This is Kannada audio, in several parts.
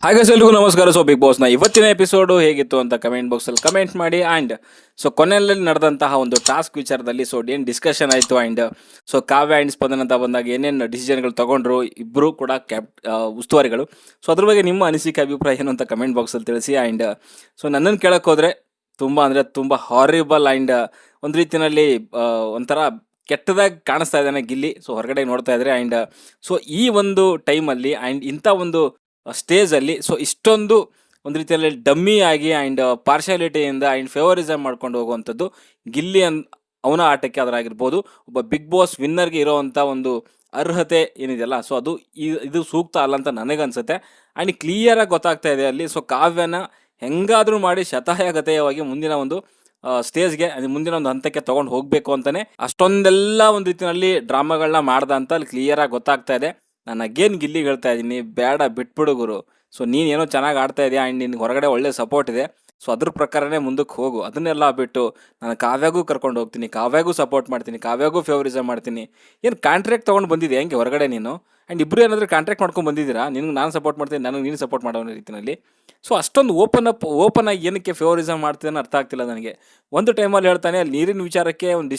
ಹಾಗೆ ಎಲ್ರಿಗೂ ನಮಸ್ಕಾರ. ಸೊ ಬಿಗ್ ಬಾಸ್ನ ಇವತ್ತಿನ ಎಪಿಸೋಡು ಹೇಗಿತ್ತು ಅಂತ ಕಮೆಂಟ್ ಬಾಕ್ಸಲ್ಲಿ ಕಮೆಂಟ್ ಮಾಡಿ. ಆ್ಯಂಡ್ ಸೊ ಕೊನೆಯಲ್ಲಿ ನಡೆದಂತಹ ಒಂದು ಟಾಸ್ಕ್ ವಿಚಾರದಲ್ಲಿ ಸೊ ಏನು ಡಿಸ್ಕಷನ್ ಆಯಿತು. ಆ್ಯಂಡ್ ಸೊ ಕಾವ್ಯ ಆ್ಯಂಡ್ ಸ್ಪಂದನ ಅಂತ ಬಂದಾಗ ಏನೇನು ಡಿಸಿಷನ್ಗಳು ತೊಗೊಂಡ್ರು ಇಬ್ಬರು ಕೂಡ ಉಸ್ತುವಾರಿಗಳು. ಸೊ ಅದ್ರ ಬಗ್ಗೆ ನಿಮ್ಮ ಅನಿಸಿಕೆ ಅಭಿಪ್ರಾಯ ಏನು ಅಂತ ಕಮೆಂಟ್ ಬಾಕ್ಸಲ್ಲಿ ತಿಳಿಸಿ. ಆ್ಯಂಡ್ ಸೊ ನನ್ನನ್ನು ಕೇಳಕ್ಕೆ ಹೋದರೆ ತುಂಬ ಅಂದರೆ ತುಂಬ ಹಾರಿಬಲ್ ಆ್ಯಂಡ್ ಒಂದು ರೀತಿಯಲ್ಲಿ ಒಂಥರ ಕೆಟ್ಟದಾಗಿ ಕಾಣಿಸ್ತಾ ಇದ್ದಾನೆ ಗಿಲ್ಲಿ. ಸೊ ಹೊರಗಡೆ ನೋಡ್ತಾ ಇದ್ರೆ. ಆ್ಯಂಡ್ ಸೊ ಈ ಒಂದು ಟೈಮಲ್ಲಿ ಆ್ಯಂಡ್ ಇಂಥ ಒಂದು ಸ್ಟೇಜಲ್ಲಿ ಸೊ ಇಷ್ಟೊಂದು ಒಂದು ರೀತಿಯಲ್ಲಿ ಡಮ್ಮಿ ಆಗಿ ಆ್ಯಂಡ್ ಪಾರ್ಶಾಲಿಟಿಯಿಂದ ಆ್ಯಂಡ್ ಫೇವರಿಸಮ್ ಮಾಡ್ಕೊಂಡು ಹೋಗುವಂಥದ್ದು ಗಿಲ್ಲಿ ಅವನ ಆಟಕ್ಕೆ ಅದರಾಗಿರ್ಬೋದು. ಒಬ್ಬ ಬಿಗ್ ಬಾಸ್ ವಿನ್ನರ್ಗೆ ಇರೋವಂಥ ಒಂದು ಅರ್ಹತೆ ಏನಿದೆಯಲ್ಲ, ಸೊ ಅದು ಇದು ಸೂಕ್ತ ಅಲ್ಲ ಅಂತ ನನಗನ್ಸುತ್ತೆ. ಆ್ಯಂಡ್ ಕ್ಲಿಯರಾಗಿ ಗೊತ್ತಾಗ್ತಾ ಇದೆ ಅಲ್ಲಿ. ಸೊ ಕಾವ್ಯನ ಹೆಂಗಾದರೂ ಮಾಡಿ ಶತಾಯಗತಾಯವಾಗಿ ಮುಂದಿನ ಒಂದು ಸ್ಟೇಜ್ಗೆ, ಮುಂದಿನ ಒಂದು ಹಂತಕ್ಕೆ ತೊಗೊಂಡು ಹೋಗಬೇಕು ಅಂತಲೇ ಅಷ್ಟೊಂದೆಲ್ಲ ಒಂದು ರೀತಿಯಲ್ಲಿ ಡ್ರಾಮಾಗಳನ್ನ ಮಾಡ್ದ ಅಂತ ಅಲ್ಲಿ ಕ್ಲಿಯರಾಗಿ ಗೊತ್ತಾಗ್ತಾ ಇದೆ. ನಾನು ಅಗೇನ್ ಗಿಲ್ಲಿಗೆ ಹೇಳ್ತಾ ಇದ್ದೀನಿ, ಬೇಡ ಬಿಟ್ಬಿಡು ಗುರು. ಸೊ ನೀನೇನೋ ಚೆನ್ನಾಗಿ ಆಡ್ತಾ ಇದೆಯಾ ಆ್ಯಂಡ್ ನಿನ್ಗೆ ಹೊರಗಡೆ ಒಳ್ಳೆ ಸಪೋರ್ಟ್ ಇದೆ. ಸೊ ಅದ್ರ ಪ್ರಕಾರನೇ ಮುಂದಕ್ಕೆ ಹೋಗು. ಅದನ್ನೆಲ್ಲ ಬಿಟ್ಟು ನಾನು ಕಾವ್ಯಾಗೂ ಕರ್ಕೊಂಡು ಹೋಗ್ತೀನಿ, ಕಾವ್ಯಾಗೂ ಸಪೋರ್ಟ್ ಮಾಡ್ತೀನಿ, ಕಾವ್ಯಾಗೂ ಫೇವರಿಸಮ್ ಮಾಡ್ತೀನಿ. ಏನು ಕಾಂಟ್ರಾಕ್ಟ್ ತೊಗೊಂಡು ಬಂದಿದೆ ಹೆಂಗೆ ಹೊರಗಡೆ ನೀನು? ಆ್ಯಂಡ್ ಇಬ್ಬರು ಏನಾದರೂ ಕಾಂಟ್ರಾಕ್ಟ್ ಮಾಡ್ಕೊಂಡು ಬಂದಿದ್ದೀರಾ? ನಿನಗೆ ನಾನು ಸಪೋರ್ಟ್ ಮಾಡ್ತೀನಿ, ನನಗೆ ನೀನು ಸಪೋರ್ಟ್ ಮಾಡೋ ರೀತಿಯಲ್ಲಿ. ಸೊ ಅಷ್ಟೊಂದು ಓಪನ್ ಆಗಿ ಏನಕ್ಕೆ ಫೇವರಿಸಮ್ ಮಾಡ್ತಿದ್ದಾನೆ ಅರ್ಥ ಆಗ್ತಿಲ್ಲ ನನಗೆ. ಒಂದು ಟೈಮಲ್ಲಿ ಹೇಳ್ತಾನೆ ಅಲ್ಲಿ ನೀರಿನ ವಿಚಾರಕ್ಕೆ ಒಂದು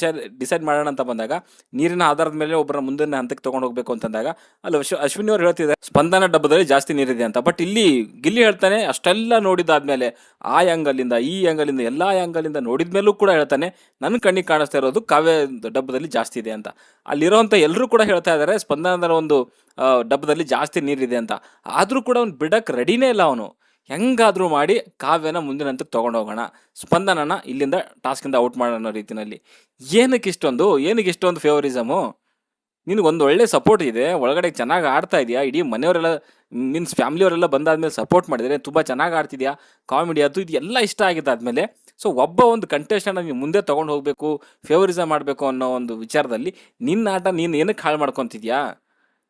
ಡಿಸೈಡ್ ಮಾಡೋಣ ಅಂತ ಬಂದಾಗ, ನೀರಿನ ಆಧಾರದ ಮೇಲೆ ಒಬ್ಬರ ಮುಂದಿನ ಹಂತಕ್ಕೆ ತೊಗೊಂಡು ಹೋಗಬೇಕು ಅಂತಂದಾಗ ಅಲ್ಲಿ ಅಶ್ವಿನಿ ಅವ್ರು ಹೇಳ್ತಿದ್ದಾರೆ ಸ್ಪಂದನ ಡಬ್ಬದಲ್ಲಿ ಜಾಸ್ತಿ ನೀರಿದೆ ಅಂತ. ಬಟ್ ಇಲ್ಲಿ ಗಿಲ್ಲಿ ಹೇಳ್ತಾನೆ ಅಷ್ಟೆಲ್ಲ ನೋಡಿದಾದ್ಮೇಲೆ ಆ ಆ್ಯಂಗಲಿಂದ ಈ ಆ್ಯಂಗಲಿಂದ ಎಲ್ಲ ಆ್ಯಂಗಲಿಂದ ನೋಡಿದ ಮೇಲೂ ಕೂಡ ಹೇಳ್ತಾನೆ ನನ್ನ ಕಣ್ಣಿಗೆ ಕಾಣಿಸ್ತಾ ಇರೋದು ಕಾವ್ಯ ಡಬ್ಬದಲ್ಲಿ ಜಾಸ್ತಿ ಇದೆ ಅಂತ. ಅಲ್ಲಿರೋವಂಥ ಎಲ್ಲರೂ ಕೂಡ ಹೇಳ್ತಾ ಇದ್ದಾರೆ ಸ್ಪಂದನದ ಒಂದು ಡಬ್ಬದಲ್ಲಿ ಜಾಸ್ತಿ ನೀರಿದೆ ಅಂತ. ಆದರೂ ಕೂಡ ಅವ್ನು ಬಿಡಕ್ಕೆ ರೆಡಿನೇ ಇಲ್ಲ. ಅವನು ಹೆಂಗಾದರೂ ಮಾಡಿ ಕಾವ್ಯನ ಮುಂದಿನ ಹಂತಕ್ಕೆ ತೊಗೊಂಡು ಹೋಗೋಣ, ಸ್ಪಂದನನ ಇಲ್ಲಿಂದ ಟಾಸ್ಕಿಂದ ಔಟ್ ಮಾಡೋಣ ಅನ್ನೋ ರೀತಿಯಲ್ಲಿ. ಏನಕ್ಕೆ ಇಷ್ಟೊಂದು ಫೇವರಿಸಮು? ನಿನಗೊಂದು ಒಳ್ಳೆ ಸಪೋರ್ಟ್ ಇದೆ, ಒಳಗಡೆ ಚೆನ್ನಾಗಿ ಆಡ್ತಾ ಇದೆಯಾ, ಇಡೀ ಮನೆಯವರೆಲ್ಲ ಮೀನ್ಸ್ ಫ್ಯಾಮಿಲಿಯವರೆಲ್ಲ ಬಂದಾದ್ಮೇಲೆ ಸಪೋರ್ಟ್ ಮಾಡಿದರೆ ತುಂಬ ಚೆನ್ನಾಗಿ ಆಡ್ತಿದ್ಯಾ, ಕಾಮಿಡಿ ಅದು ಇದು ಎಲ್ಲ ಇಷ್ಟ ಆಗಿತ್ತು. ಆದಮೇಲೆ ಸೊ ಒಬ್ಬ ಒಂದು ಕಂಟೆಸ್ಟೆಂಟ್ ನೀವು ಮುಂದೆ ತೊಗೊಂಡು ಹೋಗಬೇಕು, ಫೇವರಿಸಮ್ ಮಾಡಬೇಕು ಅನ್ನೋ ಒಂದು ವಿಚಾರದಲ್ಲಿ ನಿನ್ನ ಆಟ ನೀನು ಏನಕ್ಕೆ ಹಾಳು ಮಾಡ್ಕೊತಿದ್ಯಾ?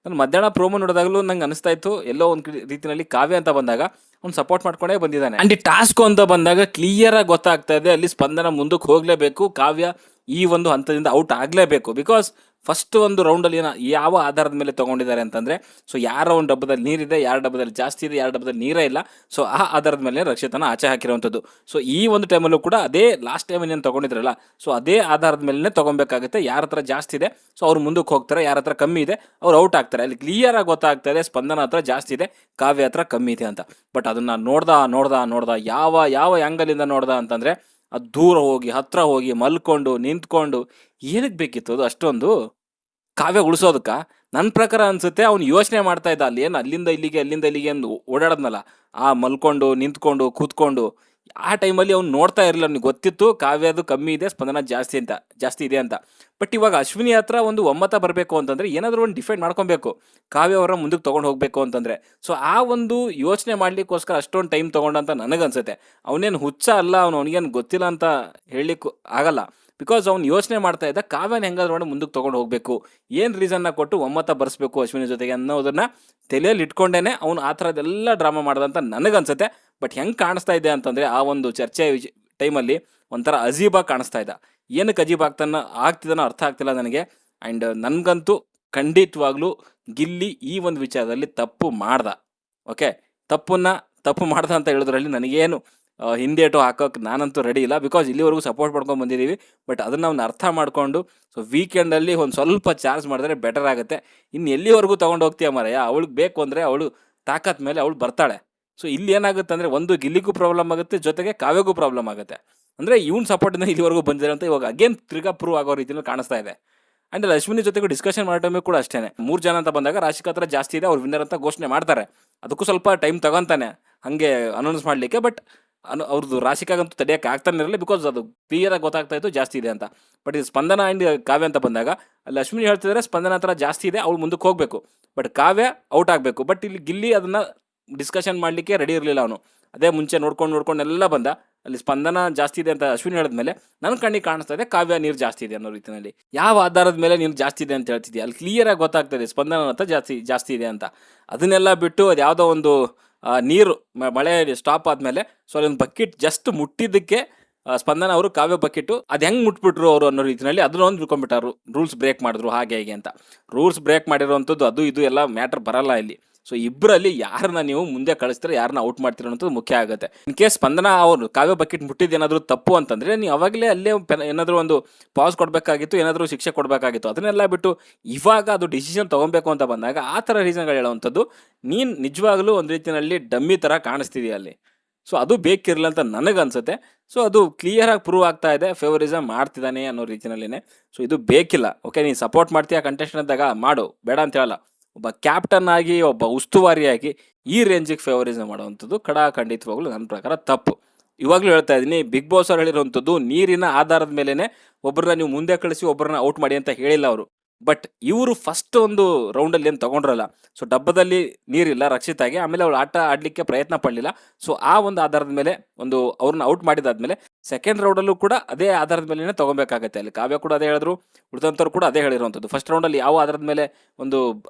ನಾನು ಮಧ್ಯಾಹ್ನ ಪ್ರೋಮೋ ನೋಡಿದಾಗಲೂ ನಂಗೆ ಅನಿಸ್ತಾ ಇತ್ತು ಎಲ್ಲೋ ಒಂದು ರೀತಿಯಲ್ಲಿ ಕಾವ್ಯ ಅಂತ ಬಂದಾಗ ಅವ್ನು ಸಪೋರ್ಟ್ ಮಾಡ್ಕೊಂಡೇ ಬಂದಿದ್ದಾನೆ. ಆ್ಯಂಡ್ ಈ ಟಾಸ್ಕ್ ಅಂತ ಬಂದಾಗ ಕ್ಲಿಯರಾಗಿ ಗೊತ್ತಾಗ್ತಾ ಇದೆ ಅಲ್ಲಿ ಸ್ಪಂದನ ಮುಂದಕ್ಕೆ ಹೋಗಲೇಬೇಕು, ಕಾವ್ಯ ಈ ಒಂದು ಹಂತದಿಂದ ಔಟ್ ಆಗಲೇಬೇಕು. ಬಿಕಾಸ್ ಫಸ್ಟ್ ಒಂದು ರೌಂಡಲ್ಲಿ ಯಾವ ಆಧಾರದ ಮೇಲೆ ತೊಗೊಂಡಿದ್ದಾರೆ ಅಂತಂದರೆ, ಸೊ ಯಾರ ಒಂದು ಡಬ್ಬದಲ್ಲಿ ನೀರಿದೆ, ಯಾರ ಡಬ್ಬದಲ್ಲಿ ಜಾಸ್ತಿ ಇದೆ, ಯಾರ ಡಬ್ಬದಲ್ಲಿ ನೀರೇ ಇಲ್ಲ, ಸೊ ಆ ಆಧಾರದ ಮೇಲೆ ರಕ್ಷಿತನ ಆಚೆ ಹಾಕಿರುವಂಥದ್ದು. ಸೊ ಈ ಒಂದು ಟೈಮಲ್ಲೂ ಕೂಡ ಅದೇ ಲಾಸ್ಟ್ ಟೈಮಲ್ಲಿ ಏನು ತೊಗೊಂಡಿದ್ರಲ್ಲ, ಸೊ ಅದೇ ಆಧಾರದ ಮೇಲೆ ತೊಗೊಬೇಕಾಗುತ್ತೆ. ಯಾರ ಹತ್ರ ಜಾಸ್ತಿ ಇದೆ ಸೊ ಅವ್ರು ಮುಂದಕ್ಕೆ ಹೋಗ್ತಾರೆ, ಯಾರ ಹತ್ರ ಕಮ್ಮಿ ಇದೆ ಅವ್ರು ಔಟ್ ಆಗ್ತಾರೆ. ಅಲ್ಲಿ ಕ್ಲಿಯರಾಗಿ ಗೊತ್ತಾಗ್ತಾ ಇದೆ ಸ್ಪಂದನ ಹತ್ರ ಜಾಸ್ತಿ ಇದೆ, ಕಾವ್ಯ ಹತ್ರ ಕಮ್ಮಿ ಇದೆ ಅಂತ. ಬಟ್ ಅದನ್ನು ನೋಡ್ದ ಯಾವ ಆ್ಯಂಗಲಿಂದ ನೋಡ್ದ ಅಂತಂದರೆ, ಅದು ದೂರ ಹೋಗಿ ಹತ್ರ ಹೋಗಿ ಮಲ್ಕೊಂಡು ನಿಂತ್ಕೊಂಡು ಏನಕ್ಕೆ ಬೇಕಿತ್ತು ಅದು ಅಷ್ಟೊಂದು? ಕಾವ್ಯ ಉಳಿಸೋದಕ್ಕೆ ನನ್ನ ಪ್ರಕಾರ ಅನಿಸುತ್ತೆ ಅವ್ನು ಯೋಚನೆ ಮಾಡ್ತಾ ಇದ್ದ ಅಲ್ಲಿ ಏನು ಅಲ್ಲಿಂದ ಇಲ್ಲಿಗೆ ಒಂದು ಓಡಾಡದ್ನಲ್ಲ, ಆ ಮಲ್ಕೊಂಡು ನಿಂತ್ಕೊಂಡು ಕೂತ್ಕೊಂಡು ಆ ಟೈಮಲ್ಲಿ ಅವ್ನು ನೋಡ್ತಾ ಇರಲಿಲ್ಲ. ಅವ್ನಿಗೆ ಗೊತ್ತಿತ್ತು ಕಾವ್ಯದು ಕಮ್ಮಿ ಇದೆ, ಸ್ಪಂದನ ಜಾಸ್ತಿ ಇದೆ ಅಂತ. ಬಟ್ ಇವಾಗ ಅಶ್ವಿನಿ ಹತ್ರ ಒಂದು ಒಮ್ಮತ ಬರಬೇಕು ಅಂತಂದರೆ ಏನಾದರೂ ಒಂದು ಡಿಫೈಡ್ ಮಾಡ್ಕೊಬೇಕು, ಕಾವ್ಯ ಅವರ ಮುಂದಕ್ಕೆ ತೊಗೊಂಡು ಹೋಗಬೇಕು ಅಂತಂದರೆ. ಸೊ ಆ ಒಂದು ಯೋಚನೆ ಮಾಡಲಿಕ್ಕೋಸ್ಕರ ಅಷ್ಟೊಂದು ಟೈಮ್ ತೊಗೊಂಡಂತ ನನಗನ್ಸುತ್ತೆ. ಅವನೇನು ಹುಚ್ಚ ಅಲ್ಲ, ಅವನಿಗೇನು ಗೊತ್ತಿಲ್ಲ ಅಂತ ಹೇಳಲಿಕ್ಕೂ ಆಗಲ್ಲ. ಬಿಕಾಸ್ ಅವ್ನು ಯೋಚನೆ ಮಾಡ್ತಾ ಇದ್ದ ಕಾವ್ಯನ ಹೆಂಗಾದ್ರೂ ಮಾಡಿ ಮುಂದಕ್ಕೆ ತೊಗೊಂಡು ಹೋಗಬೇಕು, ಏನು ರೀಸನ್ನ ಕೊಟ್ಟು ಒಮ್ಮತ ಬರೆಸ್ಬೇಕು ಅಶ್ವಿನಿ ಜೊತೆಗೆ ಅನ್ನೋದನ್ನು ತಲೆಯಲ್ಲಿ ಇಟ್ಕೊಂಡೇ ಅವ್ನು ಆ ಥರದ್ದೆಲ್ಲ ಡ್ರಾಮಾ ಮಾಡ್ದಂತ ನನಗನ್ಸುತ್ತೆ. ಬಟ್ ಹೆಂಗೆ ಕಾಣಿಸ್ತಾ ಇದೆ ಅಂತಂದರೆ ಆ ಒಂದು ಚರ್ಚೆ ಟೈಮಲ್ಲಿ ಒಂಥರ ಅಜೀಬಾಗಿ ಕಾಣಿಸ್ತಾ ಇದ್ದ. ಏನಕ್ಕೆ ಅಜೀಬ್ ಆಗ್ತಿದ್ದಾನೋ ಅರ್ಥ ಆಗ್ತಿಲ್ಲ ನನಗೆ. ಆ್ಯಂಡ್ ನನಗಂತೂ ಖಂಡಿತವಾಗ್ಲೂ ಗಿಲ್ಲಿ ಈ ಒಂದು ವಿಚಾರದಲ್ಲಿ ತಪ್ಪು ಮಾಡ್ದ. ಓಕೆ, ತಪ್ಪು ಮಾಡ್ದ ಅಂತ ಹೇಳಿದ್ರಲ್ಲಿ ನನಗೇನು ಹಿಂದೇಟು ಹಾಕೋಕೆ ನಾನಂತೂ ರೆಡಿ ಇಲ್ಲ. ಬಿಕಾಸ್ ಇಲ್ಲಿವರೆಗೂ ಸಪೋರ್ಟ್ ಮಾಡ್ಕೊಂಡು ಬಂದಿದ್ದೀವಿ. ಬಟ್ ಅದನ್ನು ಅವ್ನು ಅರ್ಥ ಮಾಡಿಕೊಂಡು ಸೊ ವೀಕೆಂಡಲ್ಲಿ ಒಂದು ಸ್ವಲ್ಪ ಚಾರ್ಜ್ ಮಾಡಿದ್ರೆ ಬೆಟರ್ ಆಗುತ್ತೆ. ಇನ್ನು ಎಲ್ಲಿವರೆಗೂ ತೊಗೊಂಡು ಹೋಗ್ತೀಯ ಮಾರಯ್ಯ? ಅವಳಿಗೆ ಬೇಕು ಅಂದರೆ ಅವಳು ತಾಕತ್ ಮೇಲೆ ಅವಳು ಬರ್ತಾಳೆ. ಸೊ ಇಲ್ಲಿ ಏನಾಗುತ್ತೆ ಅಂದರೆ ಒಂದು ಗಿಲ್ಲಿಗೂ ಪ್ರಾಬ್ಲಮ್ ಆಗುತ್ತೆ, ಜೊತೆಗೆ ಕಾವ್ಯಗೂ ಪ್ರಾಬ್ಲಮ್ ಆಗುತ್ತೆ. ಅಂದರೆ ಇವ್ನ ಸಪೋರ್ಟಿಂದ ಇಲ್ಲಿವರೆಗೂ ಬಂದಿದೆ ಅಂತ ಇವಾಗ ಅಗೇನ್ ತಿರ್ಗಾ ಪ್ರೂವ್ ಆಗೋ ರೀತಿಯಲ್ಲಿ ಕಾಣಿಸ್ತಾ ಇದೆ. ಆ್ಯಂಡ್ ಅಶ್ವಿನಿ ಜೊತೆಗೂ ಡಿಸ್ಕಷನ್ ಮಾಡೋ ಟೈಮಿಗೆ ಕೂಡ ಅಷ್ಟೇ 3 ಜನ ಅಂತ ಬಂದಾಗ ರಾಶಿಕಾ ಹತ್ರ ಜಾಸ್ತಿ ಇದೆ, ಅವ್ರು ವಿನ್ನರ್ ಅಂತ ಘೋಷಣೆ ಮಾಡ್ತಾರೆ. ಅದಕ್ಕೂ ಸ್ವಲ್ಪ ಟೈಮ್ ತಗೊತಾನೆ ಹಾಗೆ ಅನೌನ್ಸ್ ಮಾಡಲಿಕ್ಕೆ. ಬಟ್ ಅವ್ರದ್ದು ರಾಶಿಕಾಗಂತೂ ತಡೆಯೋಕ್ಕೆ ಆಗ್ತಾನೆ ಇರಲಿಲ್ಲ, ಬಿಕಾಸ್ ಅದು ಕ್ಲಿಯರಾಗಿ ಗೊತ್ತಾಗ್ತಾ ಇತ್ತು ಜಾಸ್ತಿ ಇದೆ ಅಂತ. ಬಟ್ ಇದು ಸ್ಪಂದನ ಆ್ಯಂಡ್ ಕಾವ್ಯ ಅಂತ ಬಂದಾಗ ಅಲ್ಲಿ ಅಶ್ವಿನಿ ಹೇಳ್ತಿದ್ದಾರೆ ಸ್ಪಂದನ ಹತ್ರ ಜಾಸ್ತಿ ಇದೆ, ಅವ್ಳು ಮುಂದಕ್ಕೆ ಹೋಗಬೇಕು, ಬಟ್ ಕಾವ್ಯ ಔಟ್ ಆಗಬೇಕು. ಬಟ್ ಇಲ್ಲಿ ಗಿಲ್ಲಿ ಅದನ್ನು ಡಿಸ್ಕಷನ್ ಮಾಡಲಿಕ್ಕೆ ರೆಡಿ ಇರಲಿಲ್ಲ. ಅವನು ಅದೇ ಮುಂಚೆ ನೋಡ್ಕೊಂಡು ಎಲ್ಲ ಬಂದ. ಅಲ್ಲಿ ಸ್ಪಂದನ ಜಾಸ್ತಿ ಇದೆ ಅಂತ ಅಶ್ವಿನಿ ಹೇಳಿದ್ಮೇಲೆ ನನ್ನ ಕಣ್ಣಿಗೆ ಕಾಣಿಸ್ತಾ ಇದೆ ಕಾವ್ಯ ನೀರು ಜಾಸ್ತಿ ಇದೆ ಅನ್ನೋ ರೀತಿಯಲ್ಲಿ. ಯಾವ ಆಧಾರದ ಮೇಲೆ ನೀರು ಜಾಸ್ತಿ ಇದೆ ಅಂತ ಹೇಳ್ತಿದ್ಯಾ? ಅಲ್ಲಿ ಕ್ಲಿಯರಾಗಿ ಗೊತ್ತಾಗ್ತದೆ ಸ್ಪಂದನ ಹತ್ರ ಜಾಸ್ತಿ ಇದೆ ಅಂತ. ಅದನ್ನೆಲ್ಲ ಬಿಟ್ಟು ಅದು ಯಾವುದೋ ಒಂದು ನೀರು ಮಳೆ ಸ್ಟಾಪ್ ಆದಮೇಲೆ ಸೊ ಅಲ್ಲೊಂದು ಬಕೆಟ್ ಜಸ್ಟ್ ಮುಟ್ಟಿದ್ದಕ್ಕೆ ಸ್ಪಂದನ ಅವರು ಕಾವ್ಯ ಬಕೆಟು ಅದು ಹೆಂಗೆ ಮುಟ್ಬಿಟ್ರು ಅವರು ಅನ್ನೋ ರೀತಿಯಲ್ಲಿ ಅದನ್ನ ಒಂದು ತಿಳ್ಕೊಂಡ್ಬಿಟ್ಟಾರು. ರೂಲ್ಸ್ ಬ್ರೇಕ್ ಮಾಡಿದ್ರು ಹಾಗೆ ಹೀಗೆ ಅಂತ. ರೂಲ್ಸ್ ಬ್ರೇಕ್ ಮಾಡಿರೋವಂಥದ್ದು ಅದು ಇದು ಎಲ್ಲ ಮ್ಯಾಟ್ರ್ ಬರಲ್ಲ ಇಲ್ಲಿ. ಸೊ ಇಬ್ಬರಲ್ಲಿ ಯಾರನ್ನ ನೀವು ಮುಂದೆ ಕಳಿಸ್ತೀರ, ಯಾರನ್ನ ಔಟ್ ಮಾಡ್ತೀರ ಅನ್ನೋದು ಮುಖ್ಯ ಆಗುತ್ತೆ. ಇನ್ ಕೇಸ್ ಸ್ಪಂದನ ಅವರು ಕಾವ್ಯ ಬಕೆಟ್ ಮುಟ್ಟಿದ್ದು ಏನಾದರೂ ತಪ್ಪು ಅಂತಂದರೆ ನೀವು ಅವಾಗಲೇ ಅಲ್ಲೇ ಏನಾದರೂ ಒಂದು ಪಾಸ್ ಕೊಡಬೇಕಾಗಿತ್ತು, ಏನಾದರೂ ಶಿಕ್ಷೆ ಕೊಡಬೇಕಾಗಿತ್ತು. ಅದನ್ನೆಲ್ಲ ಬಿಟ್ಟು ಇವಾಗ ಅದು ಡಿಸಿಷನ್ ತೊಗೊಬೇಕು ಅಂತ ಬಂದಾಗ ಆ ಥರ ರೀಸನ್ಗಳು ಹೇಳುವಂಥದ್ದು ನೀನು ನಿಜವಾಗ್ಲೂ ಒಂದು ರೀತಿಯಲ್ಲಿ ಡಮ್ಮಿ ಥರ ಕಾಣಿಸ್ತಿದೆಯಾ ಅಲ್ಲಿ. ಸೊ ಅದು ಬೇಕಿರಲಿಲ್ಲ ಅಂತ ನನಗನ್ಸುತ್ತೆ. ಸೊ ಅದು ಕ್ಲಿಯರಾಗಿ ಪ್ರೂವ್ ಆಗ್ತಾ ಇದೆ, ಫೇವರಿಸಮ್ ಮಾಡ್ತಿದ್ದಾನೆ ಅನ್ನೋ ರೀತಿಯಲ್ಲಿನೇ. ಸೊ ಇದು ಬೇಕಿಲ್ಲ. ಓಕೆ, ನೀನು ಸಪೋರ್ಟ್ ಮಾಡ್ತೀಯ ಕಂಟೆಸ್ಟೆಂಟ್ ಅಂದಾಗ ಮಾಡು, ಬೇಡ ಅಂತ ಹೇಳಲ್ಲ. ಒಬ್ಬ ಕ್ಯಾಪ್ಟನ್ ಆಗಿ, ಒಬ್ಬ ಉಸ್ತುವಾರಿಯಾಗಿ ಈ ರೇಂಜಿಗೆ ಫೇವರಿಸಮ್ ಮಾಡುವಂಥದ್ದು ಖಂಡಿತವಾಗ್ಲೂ ನನ್ನ ಪ್ರಕಾರ ತಪ್ಪು. ಇವಾಗಲೂ ಹೇಳ್ತಾ ಇದ್ದೀನಿ, ಬಿಗ್ ಬಾಸ್ ಅವ್ರು ಹೇಳಿರುವಂಥದ್ದು ನೀರಿನ ಆಧಾರದ ಮೇಲೇ ಒಬ್ಬರನ್ನ ನೀವು ಮುಂದೆ ಕಳಿಸಿ ಒಬ್ಬರನ್ನ ಔಟ್ ಮಾಡಿ ಅಂತ ಹೇಳಿಲ್ಲ ಅವರು. ಬಟ್ ಇವರು ಫಸ್ಟ್ ಒಂದು ರೌಂಡಲ್ಲಿ ಏನು ತೊಗೊಂಡ್ರಲ್ಲ, ಸೊ ಡಬ್ಬದಲ್ಲಿ ನೀರಿಲ್ಲ ರಕ್ಷಿತಾಗಿ, ಆಮೇಲೆ ಅವಳು ಆಟ ಆಡಲಿಕ್ಕೆ ಪ್ರಯತ್ನ ಪಡಲಿಲ್ಲ. ಸೊ ಆ ಒಂದು ಆಧಾರದ ಮೇಲೆ ಒಂದು ಅವ್ರನ್ನ ಔಟ್ ಮಾಡಿದಾದ್ಮೇಲೆ ಸೆಕೆಂಡ್ ರೌಂಡಲ್ಲೂ ಕೂಡ ಅದೇ ಆಧಾರದ ಮೇಲೆ ತೊಗೊಬೇಕಾಗತ್ತೆ. ಅಲ್ಲಿ ಕಾವ್ಯ ಕೂಡ ಅದೇ ಹೇಳಿದ್ರು, ಉಳಿದಂಥವ್ರು ಕೂಡ ಅದೇ ಹೇಳಿರುವಂಥದ್ದು. ಫಸ್ಟ್ ರೌಂಡಲ್ಲಿ ಯಾವ ಆಧಾರದ ಮೇಲೆ ಒಂದು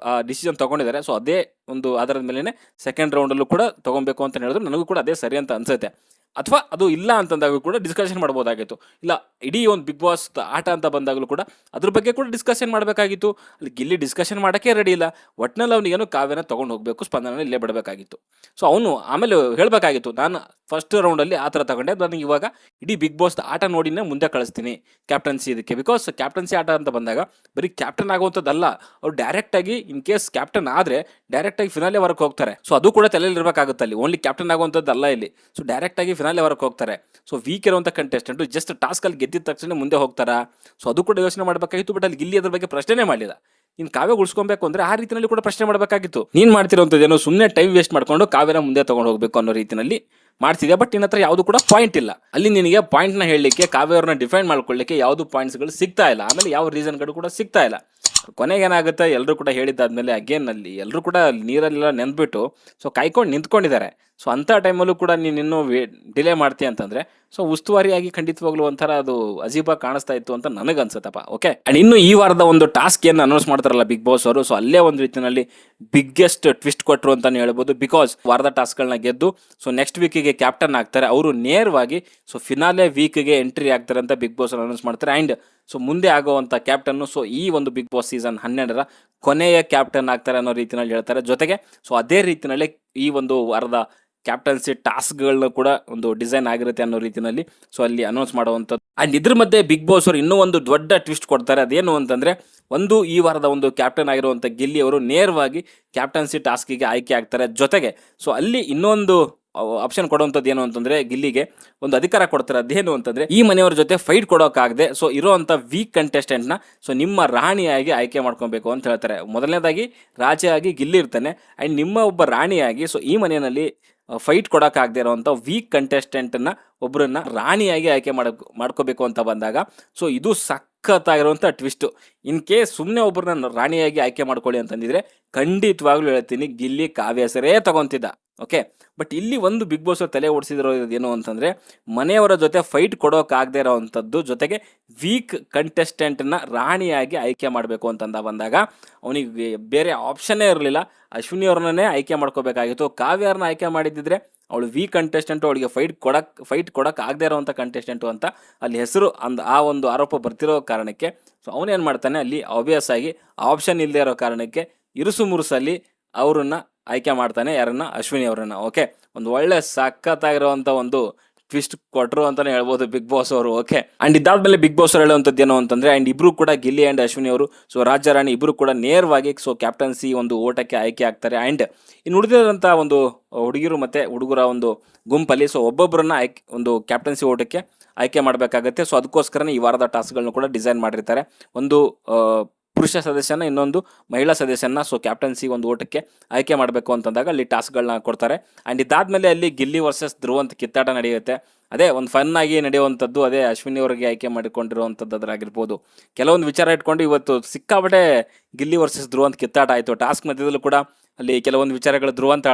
ಡಿಸಿಷನ್ ತೊಗೊಂಡಿದ್ದಾರೆ, ಸೊ ಅದೇ ಒಂದು ಆಧಾರದ ಮೇಲೆ ಸೆಕೆಂಡ್ ರೌಂಡಲ್ಲೂ ಕೂಡ ತೊಗೊಬೇಕು ಅಂತ ಹೇಳಿದ್ರು. ನನಗೂ ಕೂಡ ಅದೇ ಸರಿ ಅಂತ ಅನ್ಸುತ್ತೆ. ಅಥವಾ ಅದು ಇಲ್ಲ ಅಂತಂದಾಗ ಕೂಡ ಡಿಸ್ಕಷನ್ ಮಾಡ್ಬೋದಾಗಿತ್ತು. ಇಲ್ಲ, ಇಡೀ ಒಂದು ಬಿಗ್ ಬಾಸ್ ಆಟ ಅಂತ ಬಂದಾಗಲೂ ಕೂಡ ಅದ್ರ ಬಗ್ಗೆ ಕೂಡ ಡಿಸ್ಕಷನ್ ಮಾಡಬೇಕಾಗಿತ್ತು. ಅಲ್ಲಿ ಗಿಲ್ಲಿ ಡಿಸ್ಕಷನ್ ಮಾಡೋಕ್ಕೆ ರೆಡಿ ಇಲ್ಲ. ಒಟ್ಟಿನಲ್ಲಿ ಅವನಿಗೇನು ಕಾವ್ಯನ ತೊಗೊಂಡು ಹೋಗಬೇಕು, ಸ್ಪಂದನ ಇಲ್ಲೇ ಬಿಡಬೇಕಾಗಿತ್ತು. ಸೊ ಅವನು ಆಮೇಲೆ ಹೇಳಬೇಕಾಗಿತ್ತು, ನಾನು ಫಸ್ಟ್ ರೌಂಡಲ್ಲಿ ಆ ಥರ ತಗೊಂಡೆ, ನನಗೆ ಇವಾಗ ಇಡೀ ಬಿಗ್ ಬಾಸ್ ಆಟ ನೋಡಿನೇ ಮುಂದೆ ಕಳಿಸ್ತೀನಿ ಕ್ಯಾಪ್ಟನ್ಸಿ ಇದಕ್ಕೆ. ಬಿಕಾಸ್ ಕ್ಯಾಪ್ಟನ್ಸಿ ಆಟ ಅಂತ ಬಂದಾಗ ಬರೀ ಕ್ಯಾಪ್ಟನ್ ಆಗುವಂಥದ್ದಲ್ಲ, ಅವ್ರು ಡೈರೆಕ್ಟಾಗಿ ಇನ್ ಕೇಸ್ ಕ್ಯಾಪ್ಟನ್ ಆದರೆ ಡೈರೆಕ್ಟಾಗಿ ಫಿನಾಲೆ ವರ್ಕ್ ಹೋಗ್ತಾರೆ. ಸೊ ಅದು ಕೂಡ ತಲೆಯಲ್ಲಿ ಇರಬೇಕಾಗುತ್ತೆ. ಅಲ್ಲಿ ಓನ್ಲಿ ಕ್ಯಾಪ್ಟನ್ ಆಗುವಂಥದ್ದಲ್ಲ ಇಲ್ಲಿ. ಸೊ ಡೈರೆಕ್ಟಾಗಿ ಫಿನಾಲೆ ವರ್ಕ್ ಹೋಗ್ತಾರೆ. ಸೊ ವೀಕ್ ಇರುವಂಥ ಕಂಟೆಸ್ಟೆಂಟು ಜಸ್ಟ್ ಟಾಸ್ಕಲ್ಲಿ ಗೆದ್ದಿದ ತಕ್ಷಣ ಮುಂದೆ ಹೋಗ್ತಾರಾ? ಸೊ ಅದು ಕೂಡ ಯೋಚನೆ ಮಾಡಬೇಕಾಗಿತ್ತು. ಬಟ್ ಅಲ್ಲಿ ಗಿಲ್ಲಿ ಅದ್ರ ಬಗ್ಗೆ ಪ್ರಶ್ನೆ ಮಾಡಲಿಲ್ಲ. ಇನ್ನು ಕಾವ್ಯ ಉಳಿಸ್ಕೊಬೇಕು ಅಂದರೆ ಆ ರೀತಿಯಲ್ಲಿ ಕೂಡ ಪ್ರಶ್ನೆ ಮಾಡಬೇಕಾಗಿತ್ತು. ನೀನು ಮಾಡ್ತಿರೋಂಥದ್ದೇನು ಸುಮ್ಮನೆ ಟೈಮ್ ವೇಸ್ಟ್ ಮಾಡ್ಕೊಂಡು ಕಾವ್ಯನ ಮುಂದೆ ತೊಗೊಂಡು ಹೋಗಬೇಕು ಅನ್ನೋ ರೀತಿಯಲ್ಲಿ ಮಾಡ್ತಿದ್ದೆ. ಬಟ್ ನಿನ್ನ ಹತ್ರ ಯಾವುದು ಕೂಡ ಪಾಯಿಂಟ್ ಇಲ್ಲ. ಅಲ್ಲಿ ನಿನಗೆ ಪಾಯಿಂಟ್ನ ಹೇಳಲಿಕ್ಕೆ, ಕಾವ್ಯವ್ರನ್ನ ಡಿಫೈನ್ ಮಾಡ್ಕೊಳ್ಳಿಕ್ಕೆ ಯಾವುದು ಪಾಯಿಂಟ್ಸ್ಗಳು ಸಿಗ್ತಾ ಇಲ್ಲ. ಆಮೇಲೆ ಯಾವ ರೀಸನ್ಗಳು ಕೂಡ ಸಿಗ್ತಾ ಇಲ್ಲ. ಕೊನೆಗೇನಾಗುತ್ತೆ, ಎಲ್ಲರೂ ಕೂಡ ಹೇಳಿದ್ದಾದ್ಮೇಲೆ ಅಗೇನ್ ಅಲ್ಲಿ ಎಲ್ಲರೂ ಕೂಡ ನೀರಲ್ಲೆಲ್ಲ ನೆಂದ್ಬಿಟ್ಟು ಸೊ ಕಾಯ್ಕೊಂಡು ನಿಂತ್ಕೊಂಡಿದ್ದಾರೆ. ಸೊ ಅಂಥ ಟೈಮಲ್ಲೂ ಕೂಡ ನೀನು ಇನ್ನೂ ಡಿಲೇ ಮಾಡ್ತೀಯ ಅಂತಂದರೆ ಸೊ ಉಸ್ತುವಾರಿಯಾಗಿ ಖಂಡಿತವಾಗ್ಲೂ ಒಂಥರ ಅದು ಅಜೀಬಾಗಿ ಕಾಣಿಸ್ತಾ ಇತ್ತು ಅಂತ ನನಗನ್ಸುತ್ತಪ್ಪ. ಓಕೆ, ಆ್ಯಂಡ್ ಇನ್ನು ಈ ವಾರದ ಒಂದು ಟಾಸ್ಕ್ ಏನು ಅನೌನ್ಸ್ ಮಾಡ್ತಾರಲ್ಲ ಬಿಗ್ ಬಾಸ್ ಅವರು, ಸೊ ಅಲ್ಲೇ ಒಂದು ರೀತಿಯಲ್ಲಿ ಬಿಗ್ಗೆಸ್ಟ್ ಟ್ವಿಸ್ಟ್ ಕೊಟ್ಟರು ಅಂತಲೇ ಹೇಳ್ಬೋದು. ಬಿಕಾಸ್ ವಾರದ ಟಾಸ್ಕ್ಗಳನ್ನ ಗೆದ್ದು ಸೊ ನೆಕ್ಸ್ಟ್ ವೀಕಿಗೆ ಕ್ಯಾಪ್ಟನ್ ಆಗ್ತಾರೆ ಅವರು. ನೇರವಾಗಿ ಸೊ ಫಿನಾಲೆ ವೀಕ್ಗೆ ಎಂಟ್ರಿ ಆಗ್ತಾರೆ ಅಂತ ಬಿಗ್ ಬಾಸ್ ಅನೌನ್ಸ್ ಮಾಡ್ತಾರೆ. ಆ್ಯಂಡ್ ಸೊ ಮುಂದೆ ಆಗುವಂಥ ಕ್ಯಾಪ್ಟನ್ನು ಸೊ ಈ ಒಂದು ಬಿಗ್ ಬಾಸ್ ಸೀಸನ್ 12ರ ಕೊನೆಯ ಕ್ಯಾಪ್ಟನ್ ಆಗ್ತಾರೆ ಅನ್ನೋ ರೀತಿಯಲ್ಲಿ ಹೇಳ್ತಾರೆ. ಜೊತೆಗೆ ಸೊ ಅದೇ ರೀತಿಯಲ್ಲಿ ಈ ಒಂದು ವಾರದ ಕ್ಯಾಪ್ಟನ್ಸಿ ಟಾಸ್ಕ್ಗಳನ್ನ ಕೂಡ ಒಂದು ಡಿಸೈನ್ ಆಗಿರುತ್ತೆ ಅನ್ನೋ ರೀತಿಯಲ್ಲಿ ಸೊ ಅಲ್ಲಿ ಅನೌನ್ಸ್ ಮಾಡುವಂಥದ್ದು. ಆ್ಯಂಡ್ ಇದ್ರ ಮಧ್ಯೆ ಬಿಗ್ ಬಾಸ್ ಅವರು ಇನ್ನೂ ಒಂದು ದೊಡ್ಡ ಟ್ವಿಸ್ಟ್ ಕೊಡ್ತಾರೆ. ಅದೇನು ಅಂತಂದರೆ, ಒಂದು ಈ ವಾರದ ಒಂದು ಕ್ಯಾಪ್ಟನ್ ಆಗಿರುವಂಥ ಗಿಲ್ಲಿ ಅವರು ನೇರವಾಗಿ ಕ್ಯಾಪ್ಟನ್ಸಿ ಟಾಸ್ಕಿಗೆ ಆಯ್ಕೆ ಆಗ್ತಾರೆ. ಜೊತೆಗೆ ಸೊ ಅಲ್ಲಿ ಇನ್ನೊಂದು ಆಪ್ಷನ್ ಕೊಡುವಂಥದ್ದು ಏನು ಅಂತಂದರೆ, ಗಿಲ್ಲಿಗೆ ಒಂದು ಅಧಿಕಾರ ಕೊಡ್ತಾರೆ. ಅದೇನು ಅಂತಂದರೆ, ಈ ಮನೆಯವ್ರ ಜೊತೆ ಫೈಟ್ ಕೊಡೋಕ್ಕಾಗದೆ ಸೊ ಇರೋವಂಥ ವೀಕ್ ಕಂಟೆಸ್ಟೆಂಟ್ನ ಸೊ ನಿಮ್ಮ ರಾಣಿಯಾಗಿ ಆಯ್ಕೆ ಮಾಡ್ಕೊಬೇಕು ಅಂತ ಹೇಳ್ತಾರೆ. ಮೊದಲನೇದಾಗಿ ರಾಜಾಗಿ ಗಿಲ್ಲಿ ಇರ್ತಾನೆ. ಆ್ಯಂಡ್ ನಿಮ್ಮ ಒಬ್ಬ ರಾಣಿಯಾಗಿ ಸೊ ಈ ಮನೆಯಲ್ಲಿ ಫೈಟ್ ಕೊಡೋಕ್ಕಾಗದೇ ಇರೋವಂಥ ವೀಕ್ ಕಂಟೆಸ್ಟೆಂಟನ್ನು ಒಬ್ಬರನ್ನ ರಾಣಿಯಾಗಿ ಆಯ್ಕೆ ಮಾಡ್ಕೋಬೇಕು ಅಂತ ಬಂದಾಗ ಸೊ ಇದು ಸಖತ್ತಾಗಿರುವಂಥ ಟ್ವಿಸ್ಟು. ಇನ್ ಕೇಸ್ ಸುಮ್ಮನೆ ಒಬ್ಬರನ್ನ ರಾಣಿಯಾಗಿ ಆಯ್ಕೆ ಮಾಡ್ಕೊಳ್ಳಿ ಅಂತಂದಿದ್ರೆ ಖಂಡಿತವಾಗ್ಲೂ ಹೇಳ್ತೀನಿ, ಗಿಲ್ಲಿ ಕಾವ್ಯ ಹೆಸರೇ ತಗೊತಿದ್ದ. ಓಕೆ, ಬಟ್ ಇಲ್ಲಿ ಒಂದು ಬಿಗ್ ಬಾಸ್ ತಲೆ ಓಡಿಸಿದಿರೋ ಏನು ಅಂತಂದರೆ, ಮನೆಯವರ ಜೊತೆ ಫೈಟ್ ಕೊಡೋಕ್ಕಾಗದೇ ಇರೋವಂಥದ್ದು, ಜೊತೆಗೆ ವೀಕ್ ಕಂಟೆಸ್ಟೆಂಟನ್ನ ರಾಣಿಯಾಗಿ ಆಯ್ಕೆ ಮಾಡಬೇಕು ಅಂತಂದ ಬಂದಾಗ ಅವನಿಗೆ ಬೇರೆ ಆಪ್ಷನ್ನೇ ಇರಲಿಲ್ಲ. ಅಶ್ವಿನಿ ಅವ್ರನ್ನೇ ಆಯ್ಕೆ ಮಾಡ್ಕೋಬೇಕಾಗಿತ್ತು. ಕಾವ್ಯಾರನ್ನ ಆಯ್ಕೆ ಮಾಡಿದ್ದಿದ್ರೆ ಅವಳು ವೀಕ್ ಕಂಟೆಸ್ಟೆಂಟು, ಅವಳಿಗೆ ಫೈಟ್ ಕೊಡೋಕೆ ಆಗದೇ ಇರೋವಂಥ ಕಂಟೆಸ್ಟೆಂಟು ಅಂತ ಅಲ್ಲಿ ಹೆಸರು ಆ ಒಂದು ಆರೋಪ ಬರ್ತಿರೋ ಕಾರಣಕ್ಕೆ ಸೊ ಅವನೇನು ಮಾಡ್ತಾನೆ, ಅಲ್ಲಿ ಆಬ್ವಿಯಸ್ ಆಗಿ ಆಪ್ಷನ್ ಇಲ್ಲದೆ ಇರೋ ಕಾರಣಕ್ಕೆ ಇರುಸು ಮುರುಸಲ್ಲಿ ಅವ್ರನ್ನ ಆಯ್ಕೆ ಮಾಡ್ತಾನೆ. ಯಾರನ್ನ? ಅಶ್ವಿನಿ ಅವರನ್ನು. ಓಕೆ, ಒಂದು ಒಳ್ಳೆ ಸಖತ್ತಾಗಿರುವಂಥ ಒಂದು ಟ್ವಿಸ್ಟ್ ಕೊಟ್ಟರು ಅಂತಲೇ ಹೇಳ್ಬೋದು ಬಿಗ್ ಬಾಸ್ ಅವರು. ಓಕೆ, ಆ್ಯಂಡ್ ಇದಾದ್ಮೇಲೆ ಬಿಗ್ ಬಾಸ್ ಅವರು ಹೇಳುವಂಥದ್ದು ಏನು ಅಂತಂದರೆ, ಆ್ಯಂಡ್ ಇಬ್ಬರು ಕೂಡ ಗಿಲ್ಲಿ ಆ್ಯಂಡ್ ಅಶ್ವಿನಿ ಅವರು ಸೊ ರಾಜಾರಾಣಿ ಇಬ್ಬರು ಕೂಡ ನೇರವಾಗಿ ಸೊ ಕ್ಯಾಪ್ಟನ್ಸಿ ಒಂದು ಓಟಕ್ಕೆ ಆಯ್ಕೆ ಆಗ್ತಾರೆ. ಆ್ಯಂಡ್ ಇನ್ನು ಉಳಿದಿರೋಂಥ ಒಂದು ಹುಡುಗಿರು ಮತ್ತು ಹುಡುಗರ ಒಂದು ಗುಂಪಲ್ಲಿ ಸೊ ಒಬ್ಬೊಬ್ಬರನ್ನ ಒಂದು ಕ್ಯಾಪ್ಟನ್ಸಿ ಓಟಕ್ಕೆ ಆಯ್ಕೆ ಮಾಡಬೇಕಾಗತ್ತೆ. ಸೊ ಅದಕ್ಕೋಸ್ಕರನೇ ಈ ವಾರದ ಟಾಸ್ಕ್ಗಳನ್ನ ಕೂಡ ಡಿಸೈನ್ ಮಾಡಿರ್ತಾರೆ. ಒಂದು ಪುರುಷ ಸದಸ್ಯನ, ಇನ್ನೊಂದು ಮಹಿಳಾ ಸದಸ್ಯನ ಸೊ ಕ್ಯಾಪ್ಟನ್ಸಿ ಒಂದು ಓಟಕ್ಕೆ ಆಯ್ಕೆ ಮಾಡಬೇಕು ಅಂತಂದಾಗ ಅಲ್ಲಿ ಟಾಸ್ಕ್ಗಳನ್ನ ಕೊಡ್ತಾರೆ. ಆ್ಯಂಡ್ ಇದಾದಮೇಲೆ ಅಲ್ಲಿ ಗಿಲ್ಲಿ ವರ್ಸಸ್ ಧ್ರುವ ಅಂತ ಕಿತ್ತಾಟ ನಡೆಯುತ್ತೆ. ಅದೇ ಒಂದು ಫನ್ ಆಗಿ ನಡೆಯುವಂಥದ್ದು, ಅದೇ ಅಶ್ವಿನಿ ಅವರಿಗೆ ಆಯ್ಕೆ ಮಾಡಿಕೊಂಡಿರುವಂಥದ್ದು ಅದರಾಗಿರ್ಬೋದು. ಕೆಲವೊಂದು ವಿಚಾರ ಇಟ್ಕೊಂಡು ಇವತ್ತು ಸಿಕ್ಕಾಬಟ್ಟೆ ಗಿಲ್ಲಿ ವರ್ಸಸ್ ಧ್ರುವ ಅಂತ ಕಿತ್ತಾಟ ಆಯಿತು. ಟಾಸ್ಕ್ ಮಧ್ಯದಲ್ಲೂ ಕೂಡ ಅಲ್ಲಿ ಕೆಲವೊಂದು ವಿಚಾರಗಳು ಧ್ರುವ ಅಂತ